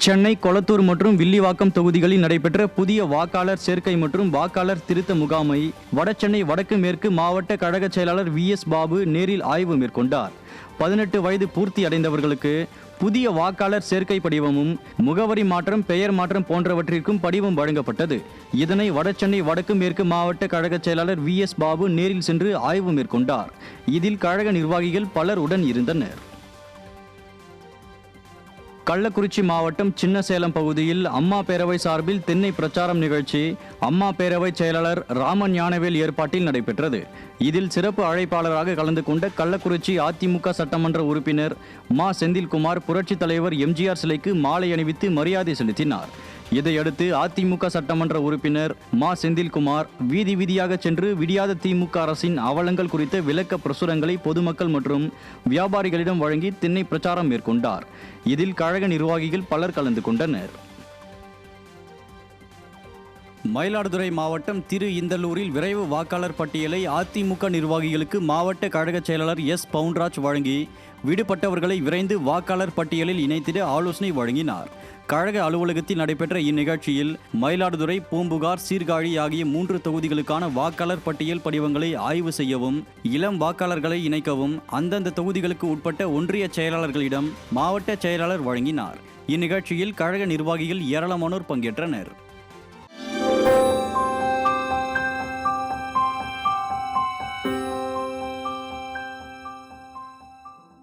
சென்னை, கொளத்தூர் மற்றும் வில்லிவாக்கம் தொகுதிகளில் நடைபெற்ற புதிய வாக்காளர் சேர்க்கை மற்றும் வாக்காளர் திருத்த முகாமை வடசென்னை வடக்கு மேற்கு மாவட்ட கழக செயலாளர் VS பாபு நேரில் ஆய்வு மேற்கொண்டார். 18 வயது பூர்த்தி அடைந்தவர்களுக்கு புதிய வாக்காளர் சேர்க்கை படிவமும் முகவரி மாற்றம், பெயர் மாற்றம் போன்றவற்றிற்கும் படிவம் வழங்கப்பட்டது. இதனை வடசென்னை வடக்கு மேற்கு மாவட்ட கழக செயலாளர் VS பாபு நேரில் சென்று ஆய்வு மேற்கொண்டார். இதில் கழக நிர்வாகிகள் பலர் உடன் இருந்தனர். கள்ளக்குறிச்சி மாவட்டம் சின்னசேலம் பகுதியில் அம்மா பேரவை சார்பில் தென்னை பிரச்சாரம் நிகழ்ச்சி அம்மா பேரவை செயலாளர் ராமன் ஞானவேல் ஏற்பாட்டில் நடைபெற்றது. இதில் சிறப்பு அழைப்பாளராக கலந்து கொண்ட கள்ளக்குறிச்சி அதிமுக சட்டமன்ற உறுப்பினர் மா. செந்தில்குமார் புரட்சித் தலைவர் MGR சிலைக்கு மாலை அணிவித்து மரியாதை செலுத்தினார். இதையடுத்து அதிமுக சட்டமன்ற உறுப்பினர் மா. செந்தில்குமார் வீதி வீதியாக சென்று விடியாத திமுக அரசின் அவலங்கள் குறித்த விளக்க பிரசுரங்களை பொதுமக்கள் மற்றும் வியாபாரிகளிடம் வழங்கி தென்னை பிரச்சாரம் மேற்கொண்டார். இதில் கழக நிர்வாகிகள் பலர் கலந்து கொண்டனர். மயிலாடுதுறை மாவட்டம் திரு இந்தலூரில் விரைவு வாக்காளர் பட்டியலை அதிமுக நிர்வாகிகளுக்கு மாவட்ட கழக செயலாளர் S. பவுன்ராஜ் வழங்கி விடுபட்டவர்களை விரைந்து வாக்காளர் பட்டியலில் இணைத்திட ஆலோசனை வழங்கினார். கழக அலுவலகத்தில் நடைபெற்ற இந்நிகழ்ச்சியில் மயிலாடுதுறை, பூம்புகார், சீர்காழி ஆகிய 3 தொகுதிகளுக்கான வாக்காளர் பட்டியல் படிவங்களை ஆய்வு செய்யவும், இளம் வாக்காளர்களை இணைக்கவும் அந்தந்த தொகுதிகளுக்கு உட்பட்ட ஒன்றிய செயலாளர்களிடம் மாவட்ட செயலாளர் வழங்கினார். இந்நிகழ்ச்சியில் கழக நிர்வாகிகள் ஏராளமானோர் பங்கேற்றனர்.